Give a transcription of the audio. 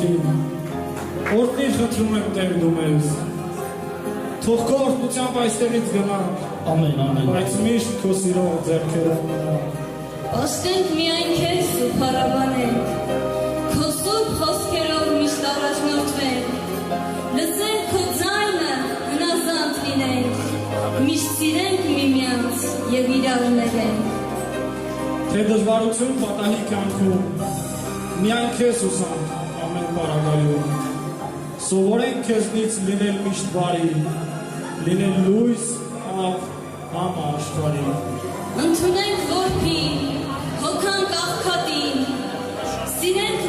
ոգին, օրհնի խնդրում եմ Տեր դու մեզ, թող քո օրհնությամբ այստեղից գնանք, ամեն, բայց միշտ քո սիրող ձեռքերում մնանք։ Պաշտենք միայն քեզ ու փառաբանենք, քո սուրբ խոսքերով միշտ առաջնորդվենք, լսենք քո ձայնը, հնազանդ լինենք, միշտ սիրենք միմյանց և իրար ներենք։ Թե դժվարություն պատահի կյանքում, միայն քեզ ուսանք ամեն պարագայում, սովորենք քեզնից լինել միշտ բարի, լինել լույս, ավ, համը աշխարհի։ Ընդունենք որբին, հոգանք աղքատին, սիրենք